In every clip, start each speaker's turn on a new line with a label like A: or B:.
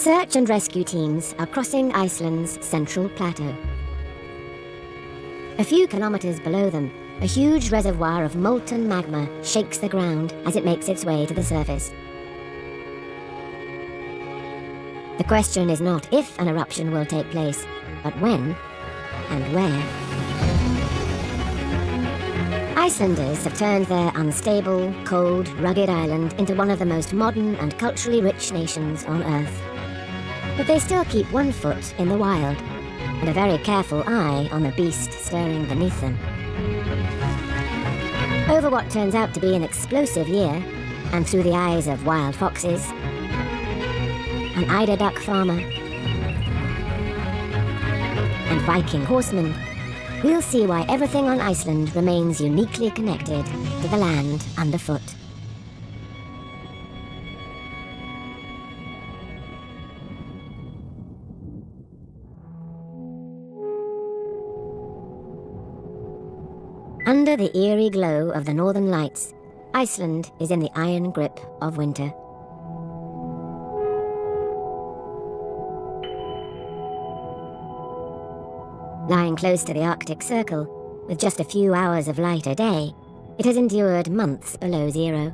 A: Search and rescue teams are crossing Iceland's central plateau. A few kilometers below them, a huge reservoir of molten magma shakes the ground as it makes its way to the surface. The question is not if an eruption will take place, but when and where. Icelanders have turned their unstable, cold, rugged island into one of the most modern and culturally rich nations on Earth. But they still keep one foot in the wild, and a very careful eye on the beast stirring beneath them. Over what turns out to be an explosive year, and through the eyes of wild foxes, an eider duck farmer, and Viking horsemen, we'll see why everything on Iceland remains uniquely connected to the land underfoot. Under the eerie glow of the northern lights, Iceland is in the iron grip of winter. Lying close to the Arctic Circle, with just a few hours of light a day, it has endured months below zero.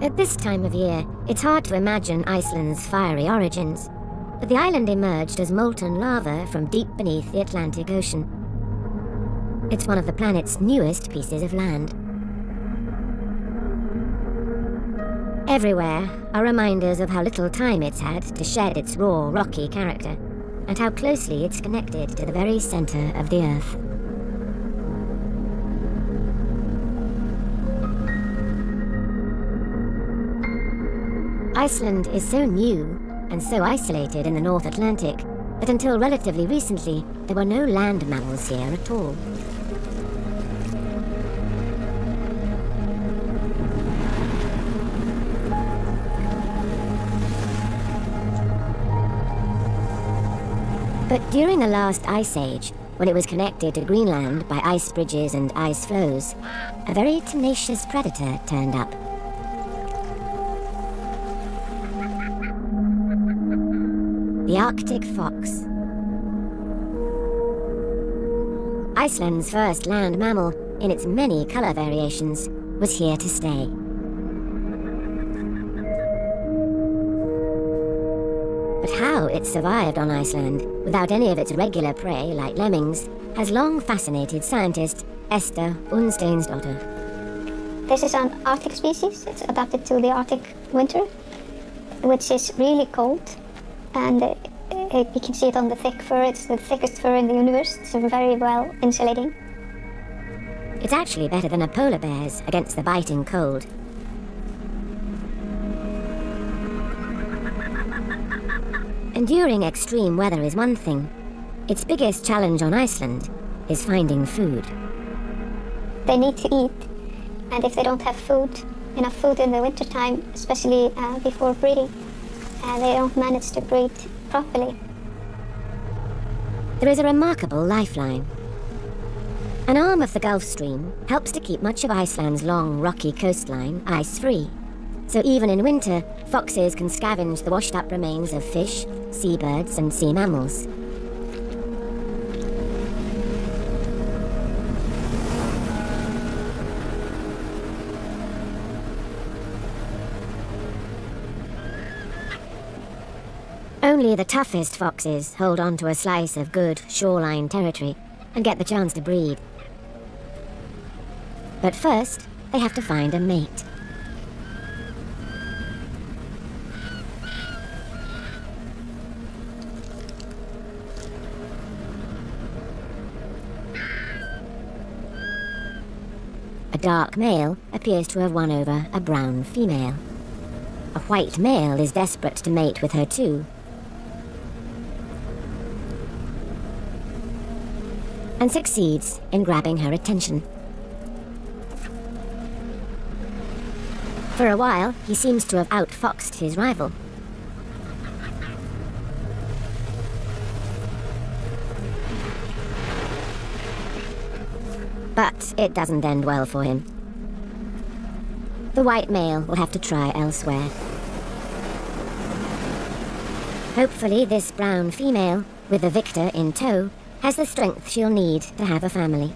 A: At this time of year, it's hard to imagine Iceland's fiery origins, but the island emerged as molten lava from deep beneath the Atlantic Ocean. It's one of the planet's newest pieces of land. Everywhere are reminders of how little time it's had to shed its raw, rocky character, and how closely it's connected to the very center of the Earth. Iceland is so new and so isolated in the North Atlantic that until relatively recently, there were no land mammals here at all. But during the last ice age, when it was connected to Greenland by ice bridges and ice floes, a very tenacious predator turned up. The Arctic fox. Iceland's first land mammal, in its many color variations, was here to stay. But how it survived on Iceland, without any of its regular prey like lemmings, has long fascinated scientist Esta Unnsteinsdottir.
B: This is an Arctic species. It's adapted to the Arctic winter, which is really cold. And you can see it on the thick fur. It's the thickest fur in the universe. It's very well insulating.
A: It's actually better than a polar bear's against the biting cold. Enduring extreme weather is one thing. Its biggest challenge on Iceland is finding food.
B: They need to eat, and if they don't have enough food in the wintertime, especially before breeding, they don't manage to breed properly.
A: There is a remarkable lifeline. An arm of the Gulf Stream helps to keep much of Iceland's long, rocky coastline ice-free. So even in winter, foxes can scavenge the washed-up remains of fish, seabirds, and sea mammals. Only the toughest foxes hold on to a slice of good shoreline territory and get the chance to breed. But first, they have to find a mate. A dark male appears to have won over a brown female. A white male is desperate to mate with her too, and succeeds in grabbing her attention. For a while, he seems to have outfoxed his rival. But it doesn't end well for him. The white male will have to try elsewhere. Hopefully this brown female, with the victor in tow, has the strength she'll need to have a family.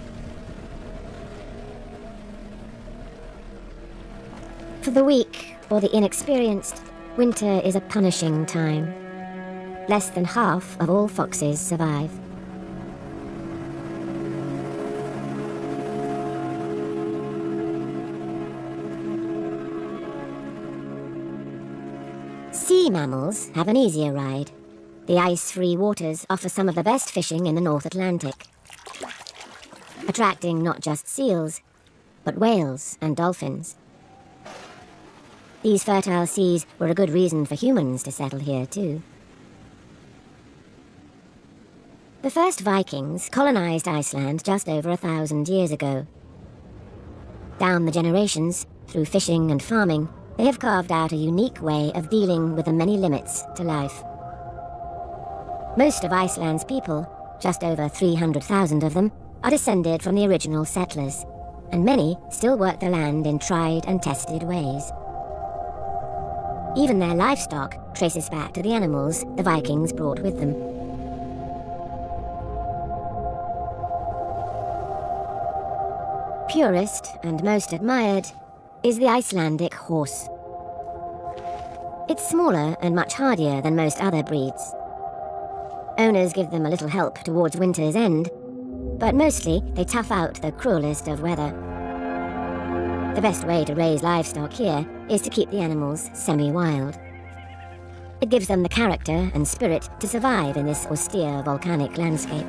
A: For the weak or the inexperienced, winter is a punishing time. Less than half of all foxes survive. Sea mammals have an easier ride. The ice-free waters offer some of the best fishing in the North Atlantic, attracting not just seals, but whales and dolphins. These fertile seas were a good reason for humans to settle here too. The first Vikings colonized Iceland just over 1,000 years ago. Down the generations, through fishing and farming, they have carved out a unique way of dealing with the many limits to life. Most of Iceland's people, just over 300,000 of them, are descended from the original settlers, and many still work the land in tried and tested ways. Even their livestock traces back to the animals the Vikings brought with them. Purest and most admired is the Icelandic horse. It's smaller and much hardier than most other breeds. Owners give them a little help towards winter's end, but mostly they tough out the cruelest of weather. The best way to raise livestock here is to keep the animals semi-wild. It gives them the character and spirit to survive in this austere volcanic landscape.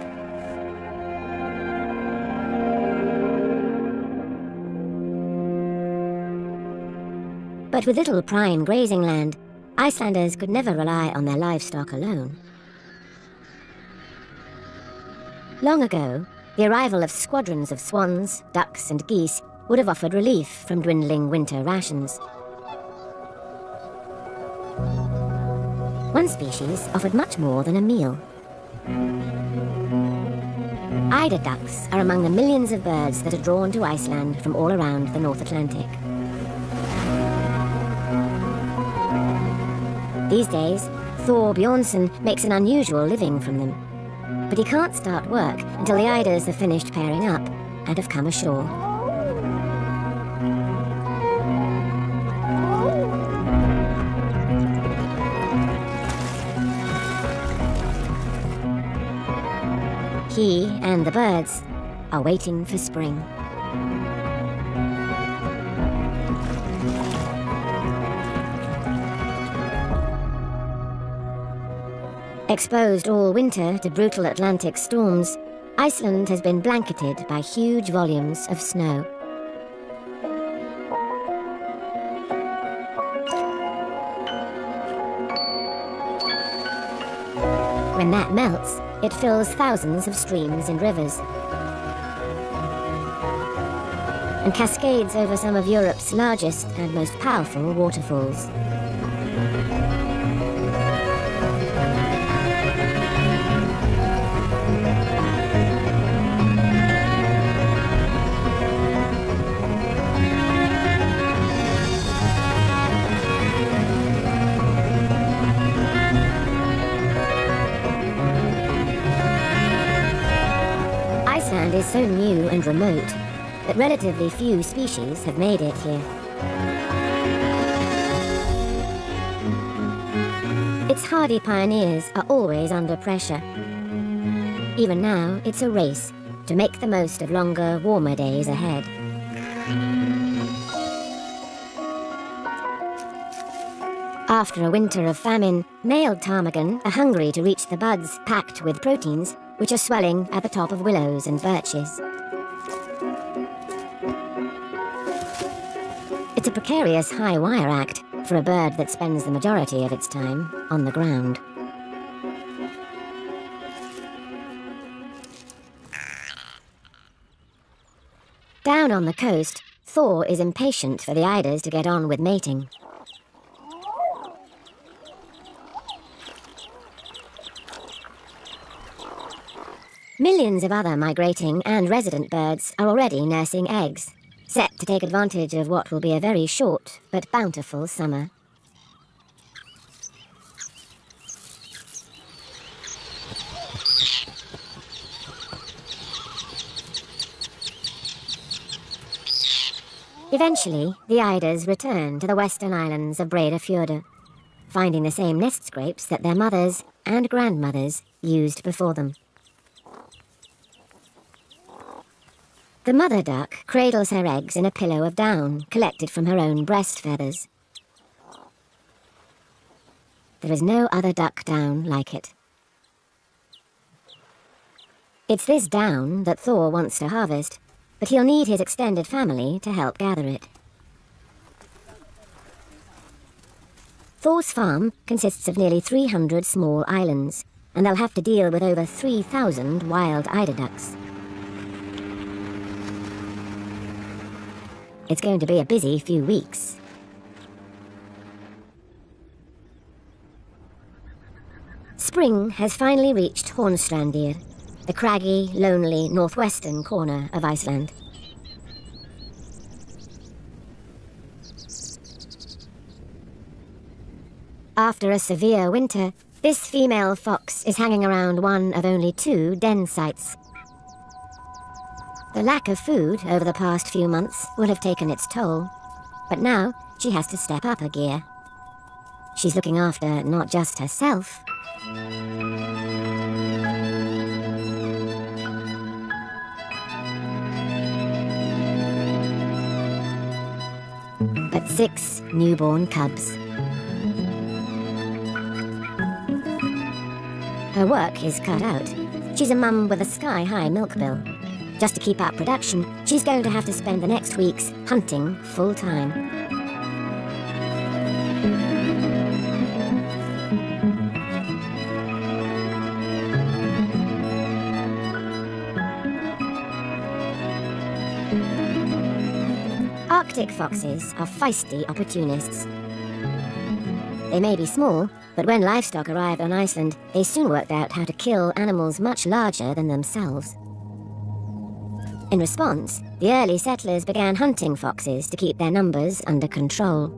A: But with little prime grazing land, Icelanders could never rely on their livestock alone. Long ago, the arrival of squadrons of swans, ducks and geese would have offered relief from dwindling winter rations. One species offered much more than a meal. Eider ducks are among the millions of birds that are drawn to Iceland from all around the North Atlantic. These days, Thor Bjornsson makes an unusual living from them. But he can't start work until the eiders have finished pairing up and have come ashore. He and the birds are waiting for spring. Exposed all winter to brutal Atlantic storms, Iceland has been blanketed by huge volumes of snow. When that melts, it fills thousands of streams and rivers, and cascades over some of Europe's largest and most powerful waterfalls. Iceland is so new and remote that relatively few species have made it here. Its hardy pioneers are always under pressure. Even now, it's a race to make the most of longer, warmer days ahead. After a winter of famine, male ptarmigan are hungry to reach the buds packed with proteins, which are swelling at the top of willows and birches. It's a precarious high-wire act for a bird that spends the majority of its time on the ground. Down on the coast, Thor is impatient for the eiders to get on with mating. Millions of other migrating and resident birds are already nursing eggs, set to take advantage of what will be a very short but bountiful summer. Eventually, the eiders return to the western islands of Breda Fjordur, finding the same nest scrapes that their mothers and grandmothers used before them. The mother duck cradles her eggs in a pillow of down collected from her own breast feathers. There is no other duck down like it. It's this down that Thor wants to harvest, but he'll need his extended family to help gather it. Thor's farm consists of nearly 300 small islands, and they'll have to deal with over 3,000 wild eider ducks. It's going to be a busy few weeks. Spring has finally reached Hornstrandir, the craggy, lonely northwestern corner of Iceland. After a severe winter, this female fox is hanging around one of only 2 den sites. The lack of food over the past few months will have taken its toll, but now she has to step up her gear. She's looking after not just herself, but 6 newborn cubs. Her work is cut out. She's a mum with a sky-high milk bill. Just to keep up production, she's going to have to spend the next weeks hunting full-time. Arctic foxes are feisty opportunists. They may be small, but when livestock arrived on Iceland, they soon worked out how to kill animals much larger than themselves. In response, the early settlers began hunting foxes to keep their numbers under control.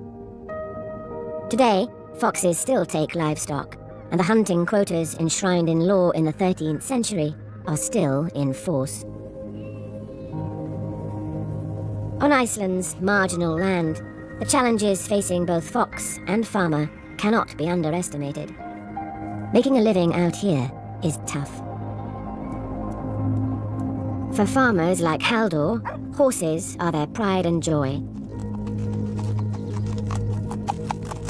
A: Today, foxes still take livestock, and the hunting quotas enshrined in law in the 13th century are still in force. On Iceland's marginal land, the challenges facing both fox and farmer cannot be underestimated. Making a living out here is tough. For farmers like Halldór, horses are their pride and joy.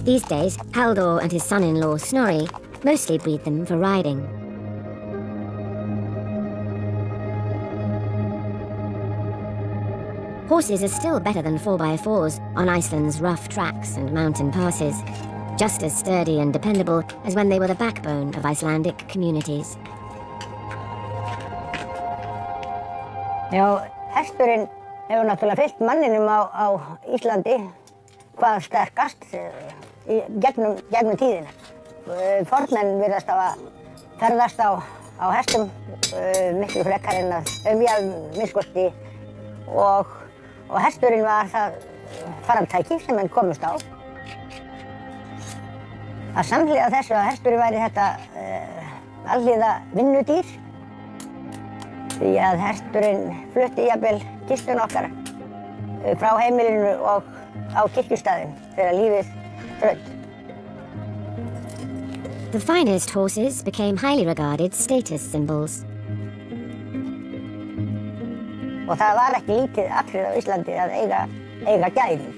A: These days, Halldór and his son-in-law Snorri mostly breed them for riding. Horses are still better than 4x4s on Iceland's rough tracks and mountain passes, just as sturdy and dependable as when they were the backbone of Icelandic communities.
C: Já, hesturinn hefur náttúrulega fylgt manninum á Íslandi hvað sterkast gegnum tíðina. Fornmenn virðast hafa ferðast á hestum miklu frekar en að minnskosti og hesturinn var það farartæki sem menn komust á. Að samhliða þessu að hesturinn væri þetta alhliða vinnudýr, því að hesturinn flutti jafnvel kistun okkar frá heimilinu og á kirkjustaðinn þegar lífið þraut.
A: The finest horses became highly regarded status symbols.
C: Og það var ekki lítið atrið á Íslandi að eiga gæðing.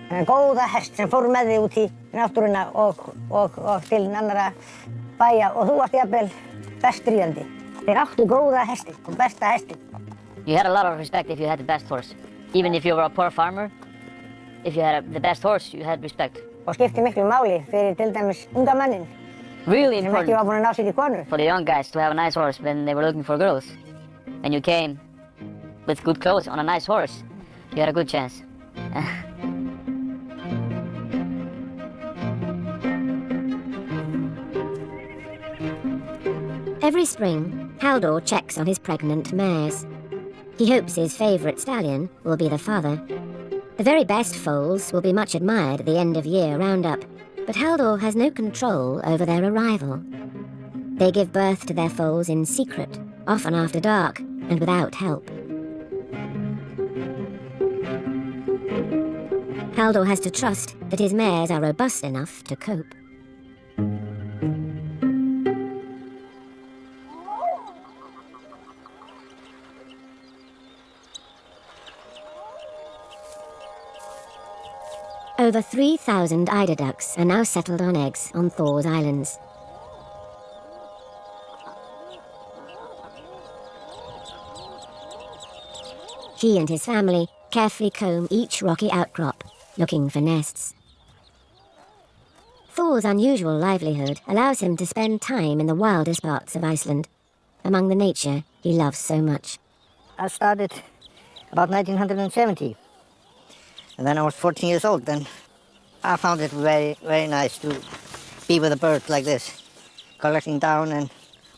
C: Þannig góða hest sem fór með þig út í náttúruna og til annarra bæja og þú varst jafnvel best ríðandi. Þeir áttu góða hesti og besta hesti.
D: You had a lot of respect if you had the best horse. Even if you were a poor farmer, if you had the best horse, you had respect.
C: Og skipti miklu máli fyrir til dæmis unga mannin.
D: Really
C: sem ekki var búinn að ná sér í konu.
D: For the young guys to have a nice horse when they were looking for girls. And you came with good clothes on a nice horse, you had a good chance.
A: Every spring, Haldor checks on his pregnant mares. He hopes his favourite stallion will be the father. The very best foals will be much admired at the end-of-year roundup, but Haldor has no control over their arrival. They give birth to their foals in secret, often after dark, and without help. Haldor has to trust that his mares are robust enough to cope. Over 3,000 eider ducks are now settled on eggs on Thor's Islands. He and his family carefully comb each rocky outcrop, looking for nests. Thor's unusual livelihood allows him to spend time in the wildest parts of Iceland, among the nature he loves so much.
C: I started about 1970. And when I was 14 years old, then I found it very, very nice to be with a bird like this, collecting down and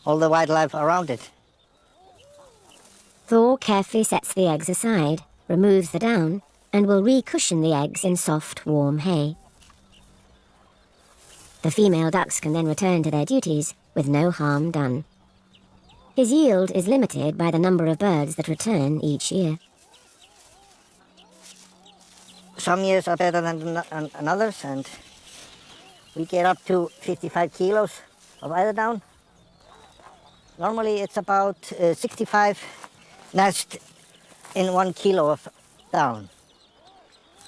C: all the wildlife around it.
A: Thor carefully sets the eggs aside, removes the down, and will re-cushion the eggs in soft, warm hay. The female ducks can then return to their duties with no harm done. His yield is limited by the number of birds that return each year.
C: Some years are better than others, and we get up to 55 kilos of eider down. Normally it's about 65 nests in 1 kilo of down.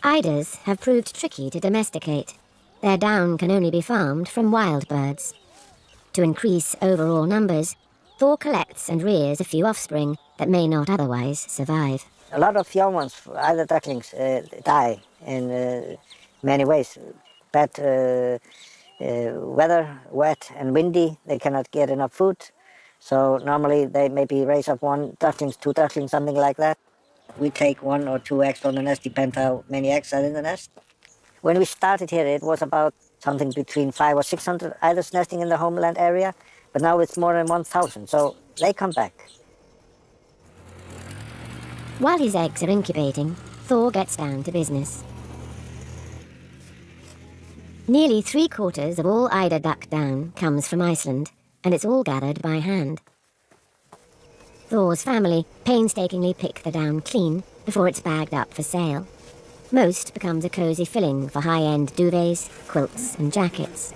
A: Eiders have proved tricky to domesticate. Their down can only be farmed from wild birds. To increase overall numbers, Thor collects and rears a few offspring that may not otherwise survive.
C: A lot of young ones, eider ducklings, die in many ways. Bad weather, wet and windy, they cannot get enough food. So normally they maybe raise up 1 duckling, 2 ducklings, something like that. We take 1 or 2 eggs from the nest, depends how many eggs are in the nest. When we started here, it was about something between 500 or 600 eiders nesting in the homeland area, but now it's more than 1,000, so they come back.
A: While his eggs are incubating, Thor gets down to business. Nearly 3/4 of all eider duck down comes from Iceland, and it's all gathered by hand. Thor's family painstakingly pick the down clean before it's bagged up for sale. Most becomes a cosy filling for high-end duvets, quilts and jackets.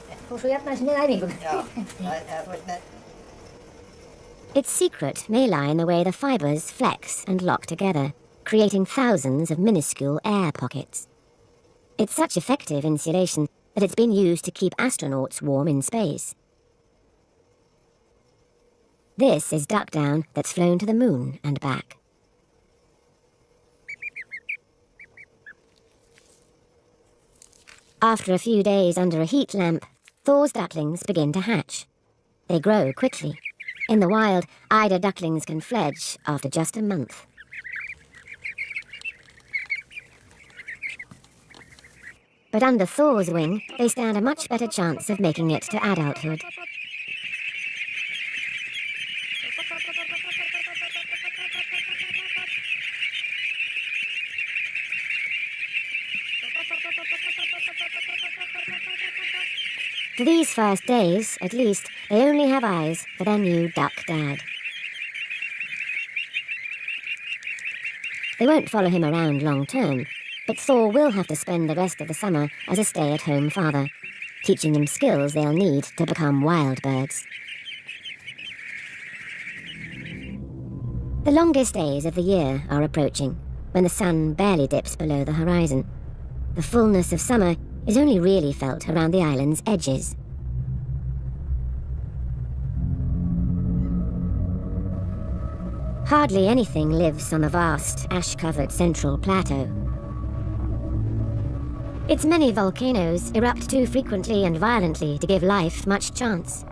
A: Its secret may lie in the way the fibres flex and lock together, creating thousands of minuscule air pockets. It's such effective insulation that it's been used to keep astronauts warm in space. This is duck down that's flown to the moon and back. After a few days under a heat lamp, Thor's ducklings begin to hatch. They grow quickly. In the wild, eider ducklings can fledge after just a month. But under Thor's wing, they stand a much better chance of making it to adulthood. For these first days, at least, they only have eyes for their new duck dad. They won't follow him around long term, but Thor will have to spend the rest of the summer as a stay-at-home father, teaching them skills they'll need to become wild birds. The longest days of the year are approaching, when the sun barely dips below the horizon. The fullness of summer is only really felt around the island's edges. Hardly anything lives on the vast, ash-covered central plateau. Its many volcanoes erupt too frequently and violently to give life much chance.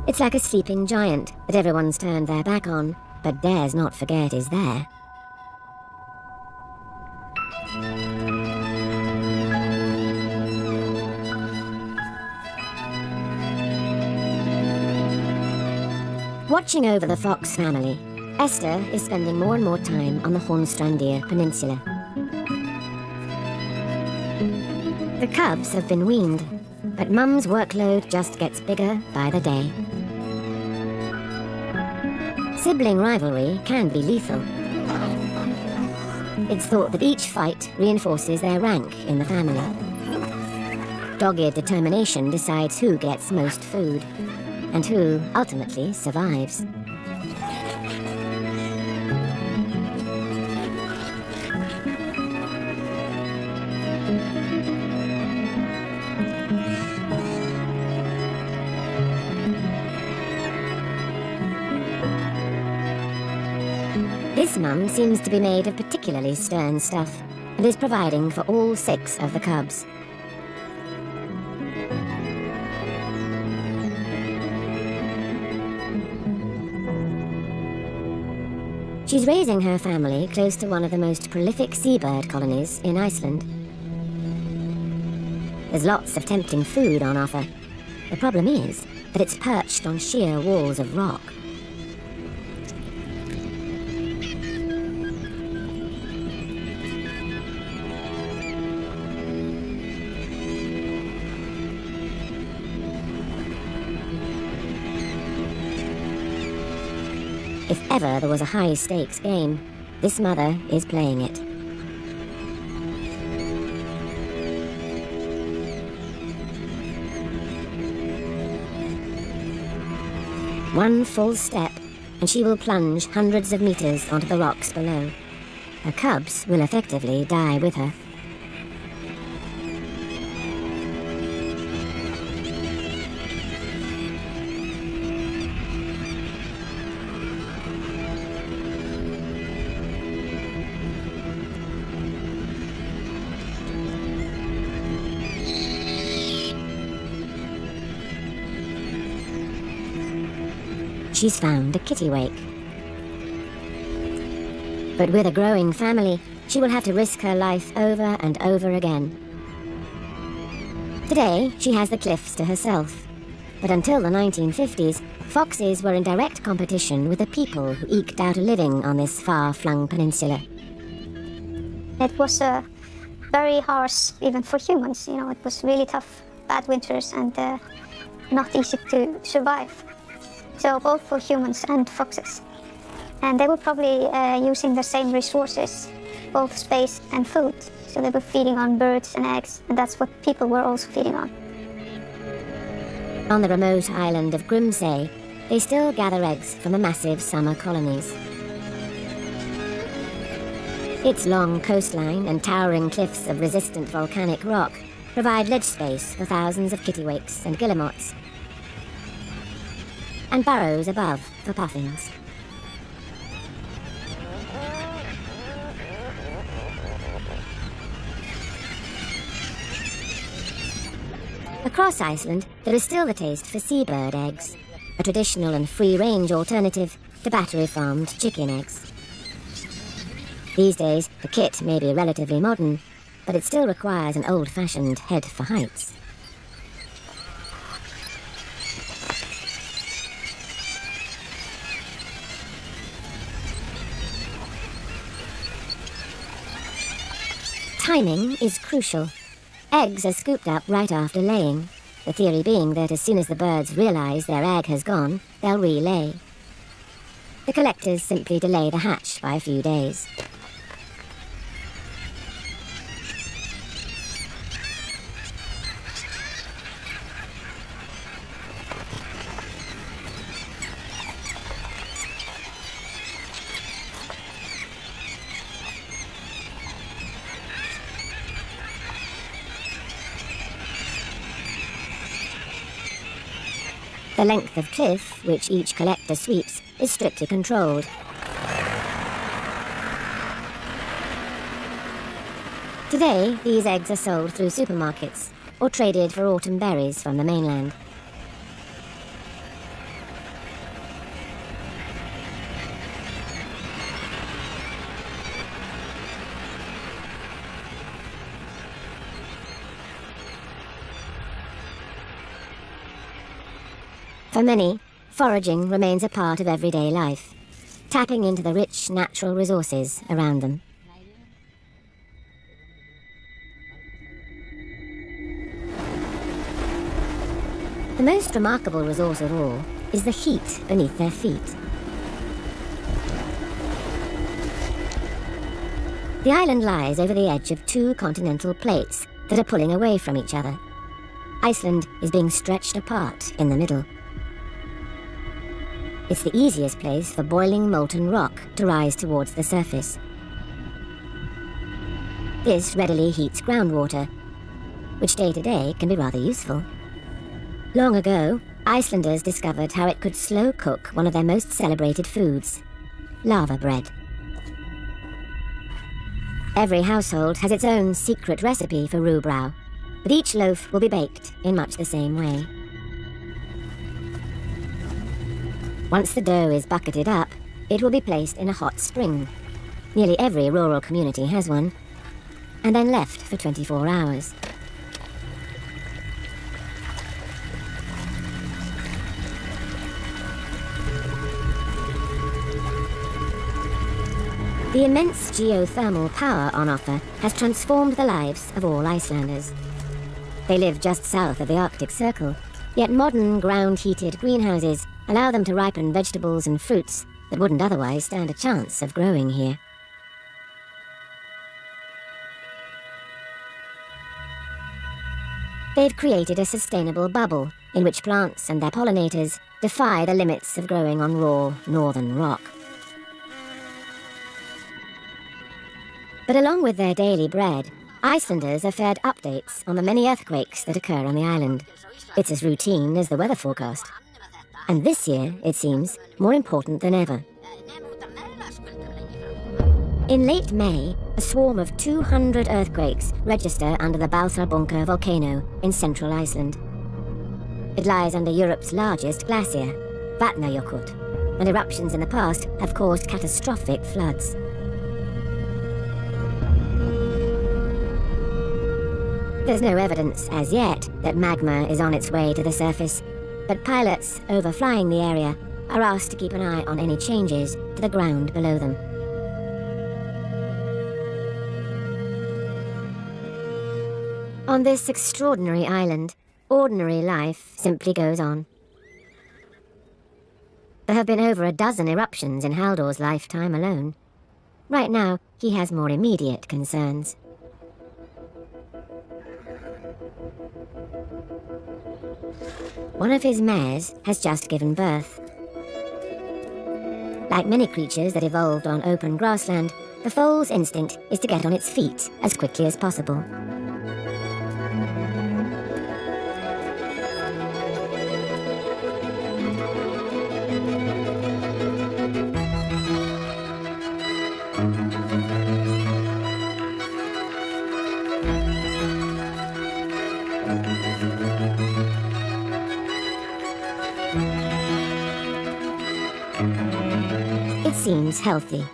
A: It's like a sleeping giant that everyone's turned their back on, but dares not forget is there. Watching over the fox family, Esther is spending more and more time on the Hornstrandir Peninsula. The cubs have been weaned, but Mum's workload just gets bigger by the day. Sibling rivalry can be lethal. It's thought that each fight reinforces their rank in the family. Dogged determination decides who gets most food, and who ultimately survives. This mum seems to be made of particularly stern stuff, and is providing for all 6 of the cubs. She's raising her family close to one of the most prolific seabird colonies in Iceland. There's lots of tempting food on offer. The problem is that it's perched on sheer walls of rock. If ever there was a high-stakes game, this mother is playing it. One full step, and she will plunge hundreds of meters onto the rocks below. Her cubs will effectively die with her. She's found a kittiwake. But with a growing family, she will have to risk her life over and over again. Today, she has the cliffs to herself. But until the 1950s, foxes were in direct competition with the people who eked out a living on this far-flung peninsula.
B: It was very harsh, even for humans. You know, it was really tough, bad winters, and not easy to survive. So both for humans and foxes. And they were probably using the same resources, both space and food. So they were feeding on birds and eggs, and that's what people were also feeding on.
A: On the remote island of Grimsey, they still gather eggs from the massive summer colonies. Its long coastline and towering cliffs of resistant volcanic rock provide ledge space for thousands of kittiwakes and guillemots, and burrows above for puffins. Across Iceland, there is still the taste for seabird eggs, a traditional and free-range alternative to battery-farmed chicken eggs. These days, the kit may be relatively modern, but it still requires an old-fashioned head for heights. Timing is crucial. Eggs are scooped up right after laying, the theory being that as soon as the birds realise their egg has gone, they'll relay. The collectors simply delay the hatch by a few days. The length of cliff which each collector sweeps is strictly controlled. Today, these eggs are sold through supermarkets or traded for autumn berries from the mainland. For many, foraging remains a part of everyday life, tapping into the rich natural resources around them. The most remarkable resource of all is the heat beneath their feet. The island lies over the edge of two continental plates that are pulling away from each other. Iceland is being stretched apart in the middle. It's the easiest place for boiling molten rock to rise towards the surface. This readily heats groundwater, which day to day can be rather useful. Long ago, Icelanders discovered how it could slow cook one of their most celebrated foods, lava bread. Every household has its own secret recipe for rugbrauð, but each loaf will be baked in much the same way. Once the dough is bucketed up, it will be placed in a hot spring. Nearly every rural community has one, and then left for 24 hours. The immense geothermal power on offer has transformed the lives of all Icelanders. They live just south of the Arctic Circle, yet modern ground-heated greenhouses allow them to ripen vegetables and fruits that wouldn't otherwise stand a chance of growing here. They've created a sustainable bubble in which plants and their pollinators defy the limits of growing on raw northern rock. But along with their daily bread, Icelanders are fed updates on the many earthquakes that occur on the island. It's as routine as the weather forecast. And this year, it seems, more important than ever. In late May, a swarm of 200 earthquakes register under the Balþrabungur volcano in central Iceland. It lies under Europe's largest glacier, Vatnajökull, and eruptions in the past have caused catastrophic floods. There's no evidence, as yet, that magma is on its way to the surface, but pilots overflying the area are asked to keep an eye on any changes to the ground below them. On this extraordinary island, ordinary life simply goes on. There have been over a dozen eruptions in Haldor's lifetime alone. Right now, he has more immediate concerns. One of his mares has just given birth. Like many creatures that evolved on open grassland, the foal's instinct is to get on its feet as quickly as possible. It seems healthy.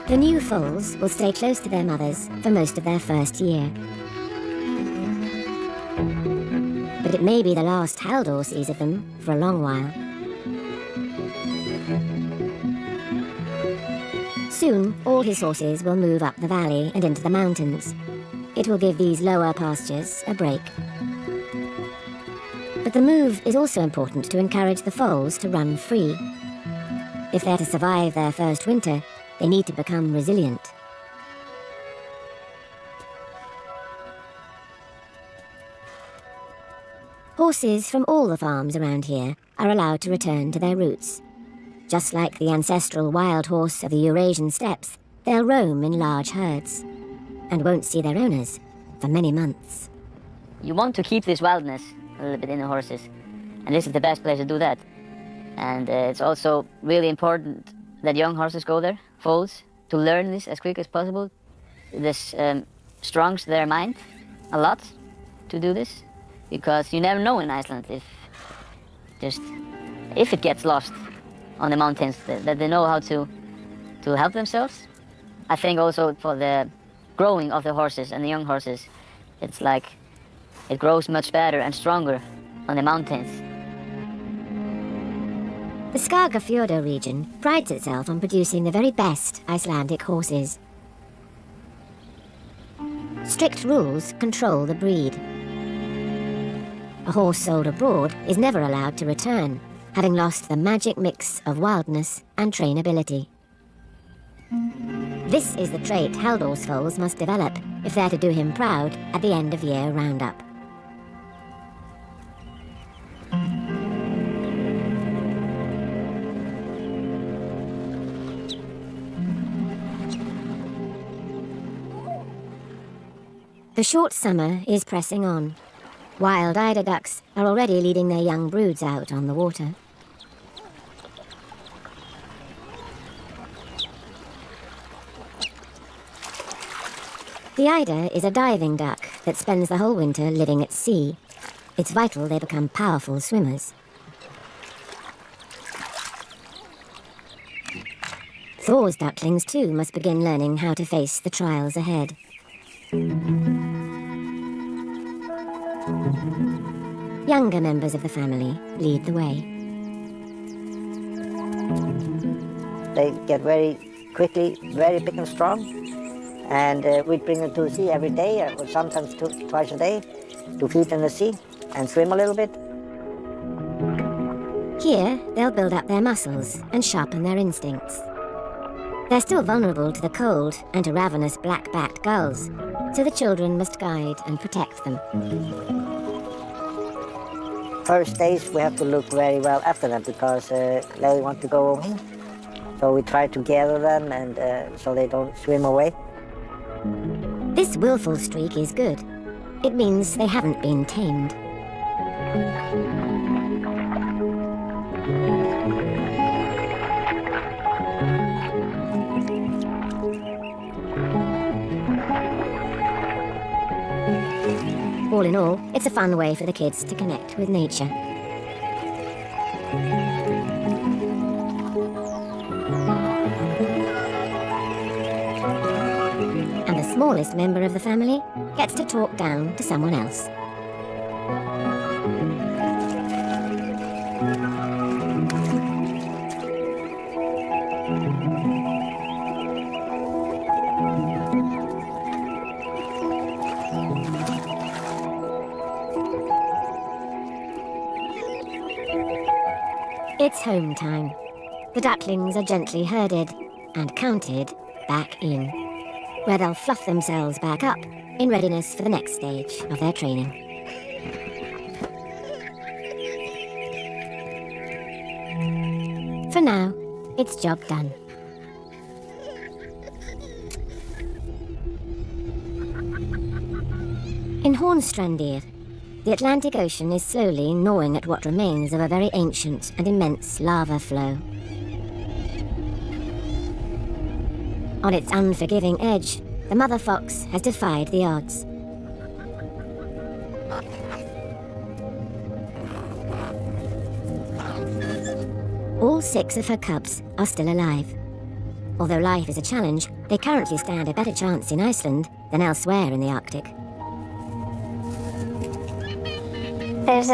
A: The new foals will stay close to their mothers for most of their first year. But it may be the last Haldor sees of them for a long while. Soon, all his horses will move up the valley and into the mountains. It will give these lower pastures a break. But the move is also important to encourage the foals to run free. If they're to survive their first winter, they need to become resilient. Horses from all the farms around here are allowed to return to their roots. Just like the ancestral wild horse of the Eurasian steppes, they'll roam in large herds and won't see their owners for many months.
D: You want to keep this wildness a little bit in the horses, and this is the best place to do that. And it's also really important that young horses go there, foals, to learn this as quick as possible. This strongs their mind a lot to do this, because you never know in Iceland if it gets lost. on the mountains, that they know how to help themselves. I think also for the growing of the horses and the young horses, it's like it grows much better and stronger on the mountains.
A: The Skagafjordur region prides itself on producing the very best Icelandic horses. Strict rules control the breed. A horse sold abroad is never allowed to return, having lost the magic mix of wildness and trainability. This is the trait Haldor's foals must develop if they're to do him proud at the end of year roundup. The short summer is pressing on. Wild eider ducks are already leading their young broods out on the water. The eider is a diving duck that spends the whole winter living at sea. It's vital they become powerful swimmers. Thor's ducklings too must begin learning how to face the trials ahead. Younger members of the family lead the way.
C: They get very quickly, very big and strong, and we bring them to the sea every day, or sometimes twice a day, to feed in the sea and swim a little bit.
A: Here, they'll build up their muscles and sharpen their instincts. They're still vulnerable to the cold and to ravenous black-backed gulls, so the children must guide and protect them.
C: First days we have to look very well after them because they want to go away. So we try to gather them and so they don't swim away.
A: This willful streak is good. It means they haven't been tamed. All in all, it's a fun way for the kids to connect with nature. And the smallest member of the family gets to talk down to someone else. It's home time. The ducklings are gently herded and counted back in, where they'll fluff themselves back up in readiness for the next stage of their training. For now, it's job done. In Hornstrandir, the Atlantic Ocean is slowly gnawing at what remains of a very ancient and immense lava flow. On its unforgiving edge, the mother fox has defied the odds. All 6 of her cubs are still alive. Although life is a challenge, they currently stand a better chance in Iceland than elsewhere in the Arctic.
B: There's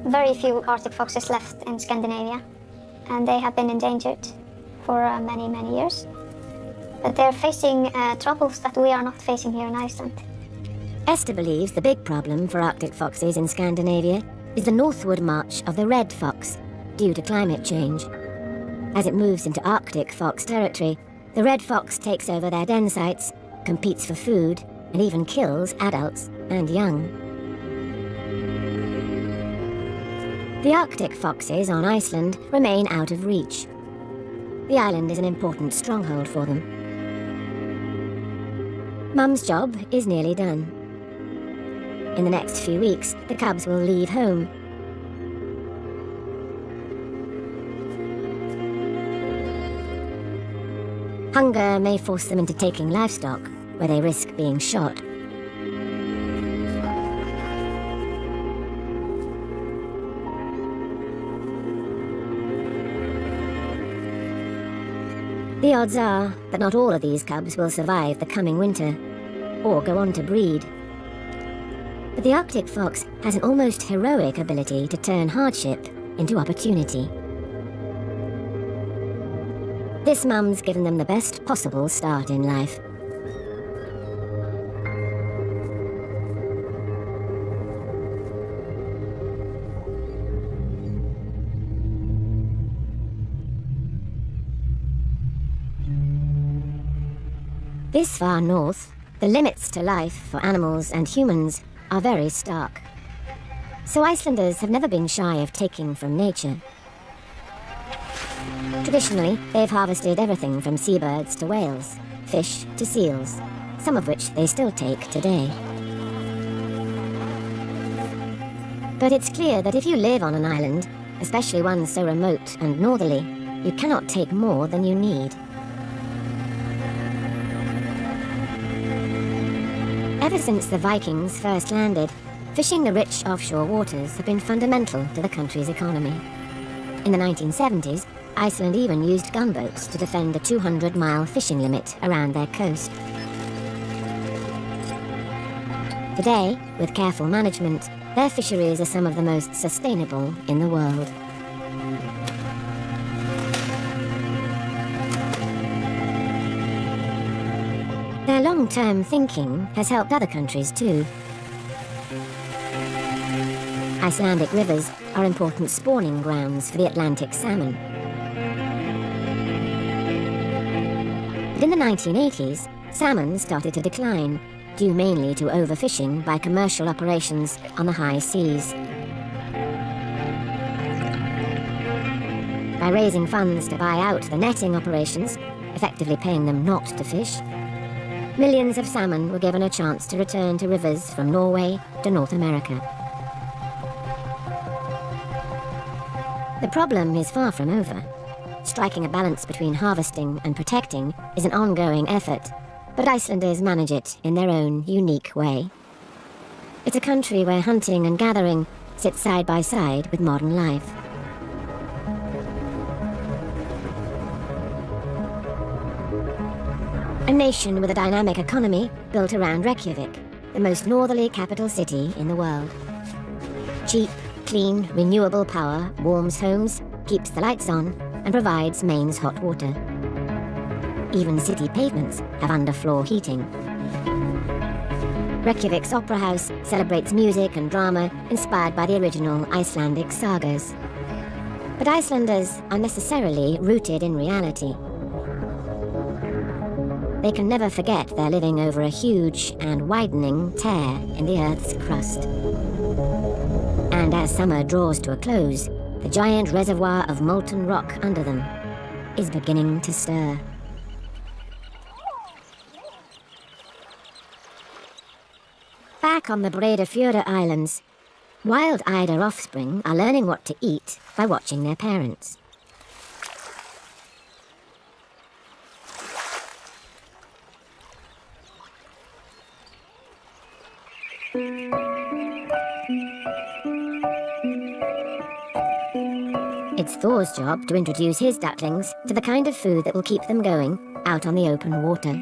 B: very few Arctic foxes left in Scandinavia, and they have been endangered for many, many years. But they're facing troubles that we are not facing here in Iceland.
A: Esther believes the big problem for Arctic foxes in Scandinavia is the northward march of the red fox due to climate change. As it moves into Arctic fox territory, the red fox takes over their den sites, competes for food, and even kills adults and young. The Arctic foxes on Iceland remain out of reach. The island is an important stronghold for them. Mum's job is nearly done. In the next few weeks, the cubs will leave home. Hunger may force them into taking livestock, where they risk being shot. The odds are that not all of these cubs will survive the coming winter, or go on to breed. But the Arctic fox has an almost heroic ability to turn hardship into opportunity. This mum's given them the best possible start in life. This far north, the limits to life for animals and humans are very stark. So Icelanders have never been shy of taking from nature. Traditionally, they've harvested everything from seabirds to whales, fish to seals, some of which they still take today. But it's clear that if you live on an island, especially one so remote and northerly, you cannot take more than you need. Ever since the Vikings first landed, fishing the rich offshore waters have been fundamental to the country's economy. In the 1970s, Iceland even used gunboats to defend the 200-mile fishing limit around their coast. Today, with careful management, their fisheries are some of the most sustainable in the world. Their long-term thinking has helped other countries too. Icelandic rivers are important spawning grounds for the Atlantic salmon. But in the 1980s, salmon started to decline, due mainly to overfishing by commercial operations on the high seas. By raising funds to buy out the netting operations, effectively paying them not to fish, millions of salmon were given a chance to return to rivers from Norway to North America. The problem is far from over. Striking a balance between harvesting and protecting is an ongoing effort, but Icelanders manage it in their own unique way. It's a country where hunting and gathering sit side by side with modern life. A nation with a dynamic economy built around Reykjavik, the most northerly capital city in the world. Cheap, clean, renewable power warms homes, keeps the lights on, and provides mains hot water. Even city pavements have underfloor heating. Reykjavik's opera house celebrates music and drama inspired by the original Icelandic sagas. But Icelanders are necessarily rooted in reality. They can never forget they're living over a huge and widening tear in the Earth's crust. And as summer draws to a close, the giant reservoir of molten rock under them is beginning to stir. Back on the Breiðafjörður Islands, wild eider offspring are learning what to eat by watching their parents. It's Thor's job to introduce his ducklings to the kind of food that will keep them going out on the open water.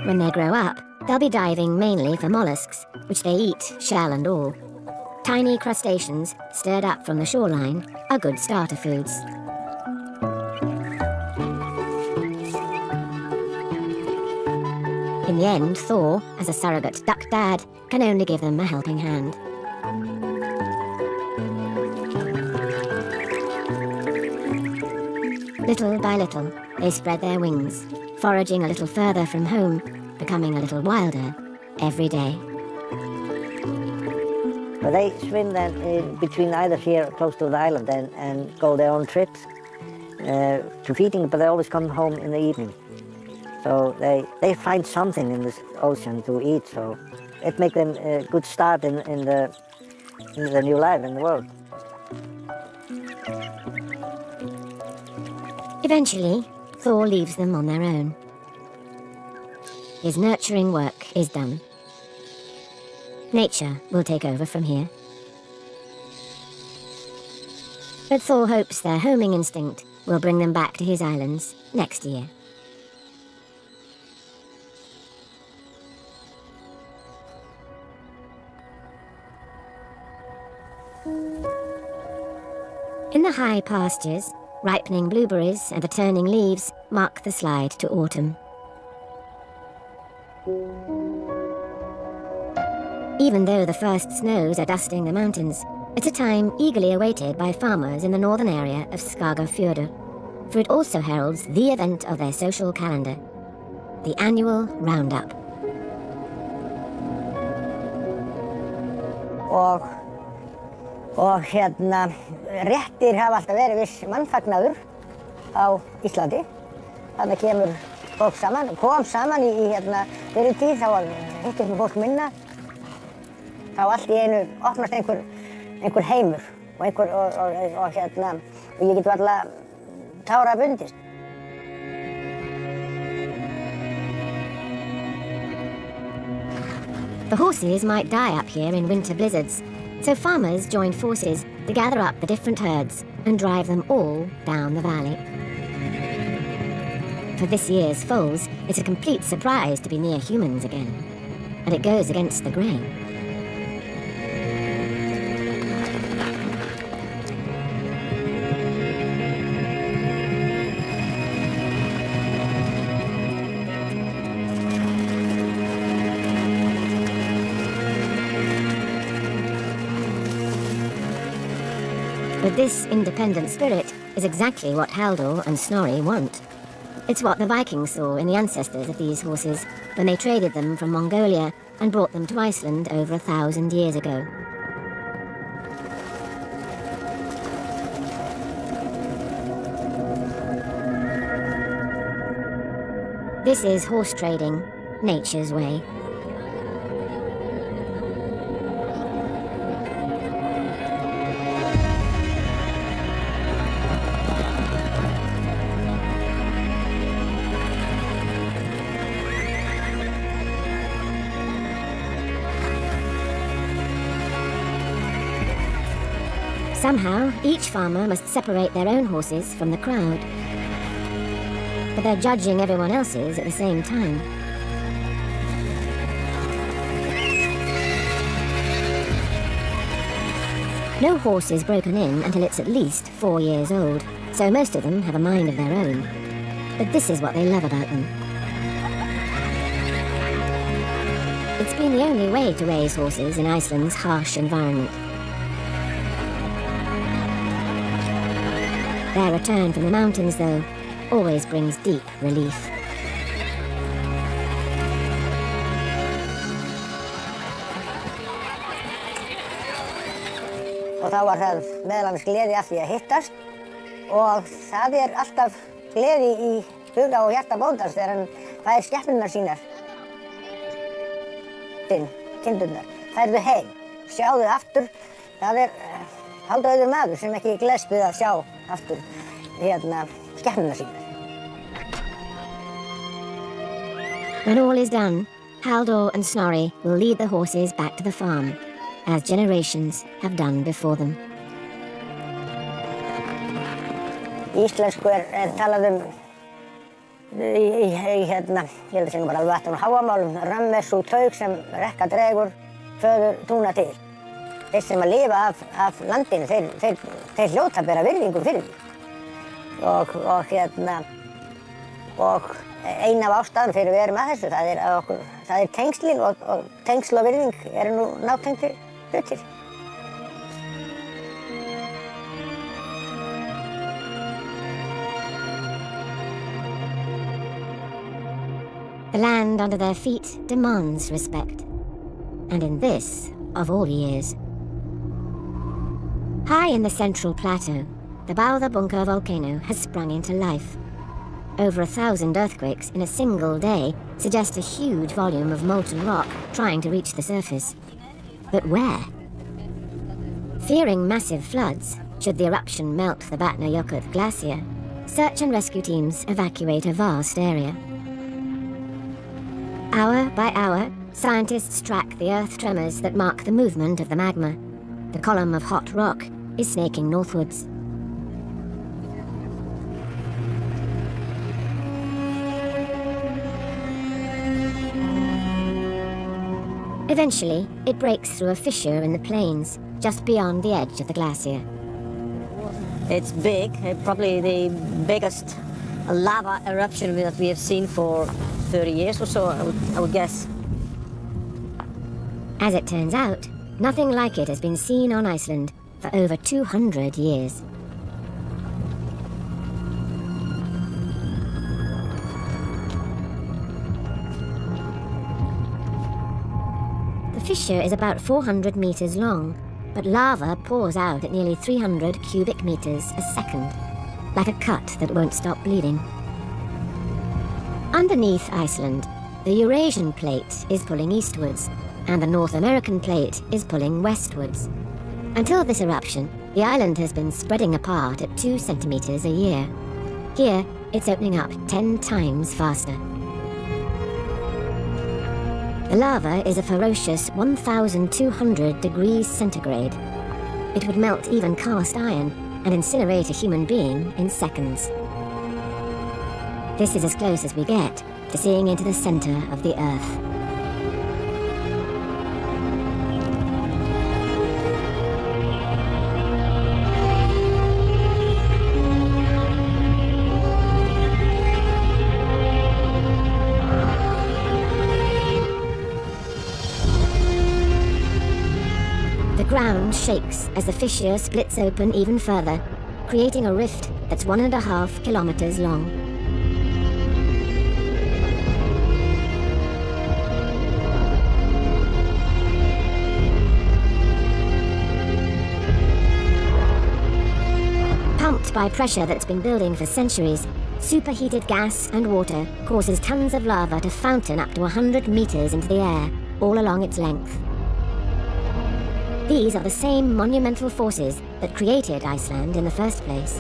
A: When they grow up, they'll be diving mainly for mollusks, which they eat, shell and all. Tiny crustaceans, stirred up from the shoreline, are good starter foods. In the end, Thor, as a surrogate duck dad, can only give them a helping hand. Little by little, they spread their wings, foraging a little further from home, becoming a little wilder every day.
C: But they swim then in between either here close to the island and go their own trips to feeding, but they always come home in the evening. So they find something in this ocean to eat, so it makes them a good start in the new life in the world.
A: Eventually, Thor leaves them on their own. His nurturing work is done. Nature will take over from here. But Thor hopes their homing instinct will bring them back to his islands next year. In the high pastures, ripening blueberries and the turning leaves mark the slide to autumn. Even though the first snows are dusting the mountains, it's a time eagerly awaited by farmers in the northern area of Skagafjörður, for it also heralds the event of their social calendar, the annual roundup.
C: Og réttir hafa alltaf verið viss mannfagnaður á Íslandi. Þarna kemur fólk saman, kom saman í fyrir tíð, þá hittist fólk minna. Þá allt í einu opnast einhver heimur og ég get varla tára bundist.
A: The horses might die up here in winter blizzards, so farmers joined forces to gather up the different herds and drive them all down the valley. For this year's foals, it's a complete surprise to be near humans again, and it goes against the grain. But this independent spirit is exactly what Halldór and Snorri want. It's what the Vikings saw in the ancestors of these horses when they traded them from Mongolia and brought them to Iceland over 1,000 years ago. This is horse trading, nature's way. Somehow, each farmer must separate their own horses from the crowd. But they're judging everyone else's at the same time. No horse is broken in until it's at least 4 years old, so most of them have a mind of their own. But this is what they love about them. It's been the only way to raise horses in Iceland's harsh environment. Their return from the mountains, though, always brings deep relief.
C: Og þá var það meðal annars gleði af því að hittast og það alltaf gleði í huga og hjarta bóndans þegar hann fær skepnurnar sínar. Kindurnar. Færðu heim, sjáðu aftur. Það haldauður maður sem ekki gleðst við að sjá aftur skepnurnar sínar.
A: When all is done, Halldór and Snorri will lead the horses back to the farm, as generations have done before them.
C: Í íslensku talað ég held að sé nú bara alveg aftan á háamálum, römmes og taug sem rekka dregur föður túna til. Þeir sem að lifa af landinu, þeir hljóta að bera virðingu fyrir því. Og ein af ástæðum fyrir við erum að þessu, það er tengslin og tengsl og virðing eru nú nátengdir hlutir.
A: The land under their feet demands respect, and in this, of all years. High in the central plateau, the Bárðarbunga volcano has sprung into life. Over 1,000 earthquakes in a single day suggest a huge volume of molten rock trying to reach the surface. But where? Fearing massive floods, should the eruption melt the Vatnajökull glacier, search and rescue teams evacuate a vast area. Hour by hour, scientists track the earth tremors that mark the movement of the magma. The column of hot rock is snaking northwards. Eventually, it breaks through a fissure in the plains, just beyond the edge of the glacier.
E: It's big, probably the biggest lava eruption that we have seen for 30 years or so, I would guess.
A: As it turns out, nothing like it has been seen on Iceland for over 200 years. The fissure is about 400 meters long, but lava pours out at nearly 300 cubic meters a second, like a cut that won't stop bleeding. Underneath Iceland, the Eurasian plate is pulling eastwards, and the North American plate is pulling westwards. Until this eruption, the island has been spreading apart at 2 centimeters a year. Here, it's opening up 10 times faster. The lava is a ferocious 1,200 degrees centigrade. It would melt even cast iron and incinerate a human being in seconds. This is as close as we get to seeing into the center of the Earth. The ground shakes as the fissure splits open even further, creating a rift that's 1.5 kilometers long. Pumped by pressure that's been building for centuries, superheated gas and water causes tons of lava to fountain up to 100 meters into the air, all along its length. These are the same monumental forces that created Iceland in the first place.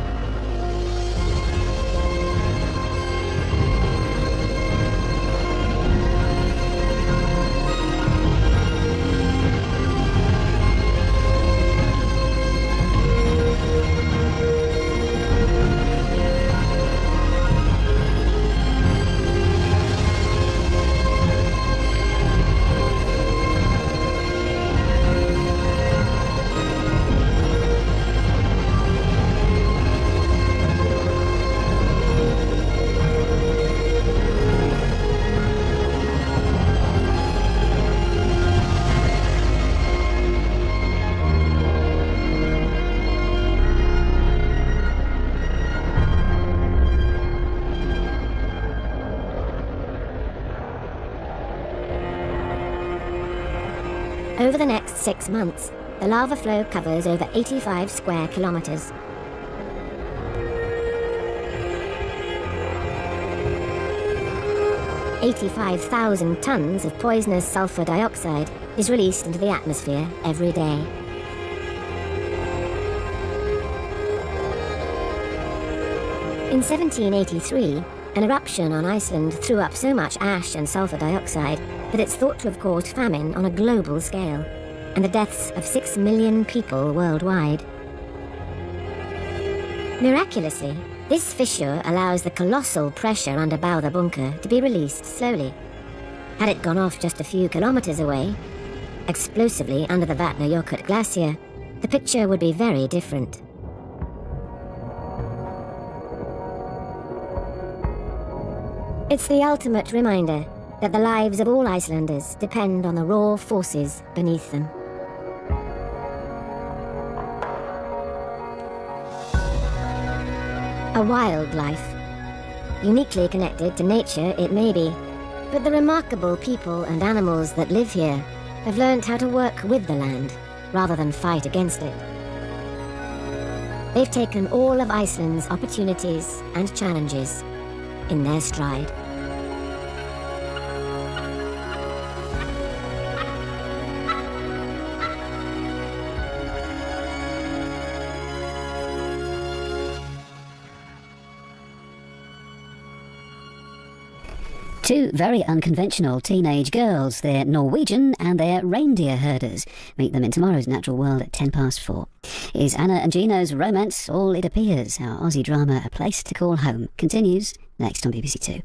A: Over the next 6 months, the lava flow covers over 85 square kilometers. $85,000 tons of poisonous sulfur dioxide is released into the atmosphere every day. In 1783, an eruption on Iceland threw up so much ash and sulfur dioxide that it's thought to have caused famine on a global scale, and the deaths of 6 million people worldwide. Miraculously, this fissure allows the colossal pressure under Bauða bunker to be released slowly. Had it gone off just a few kilometers away, explosively under the Vatnajökull glacier, the picture would be very different. It's the ultimate reminder that the lives of all Icelanders depend on the raw forces beneath them. A wild life. Uniquely connected to nature it may be, but the remarkable people and animals that live here have learned how to work with the land rather than fight against it. They've taken all of Iceland's opportunities and challenges in their stride.
F: Two very unconventional teenage girls. They're Norwegian and they're reindeer herders. Meet them in tomorrow's Natural World at 4:10. Is Anna and Gino's romance all it appears? Our Aussie drama A Place to Call Home continues next on BBC Two.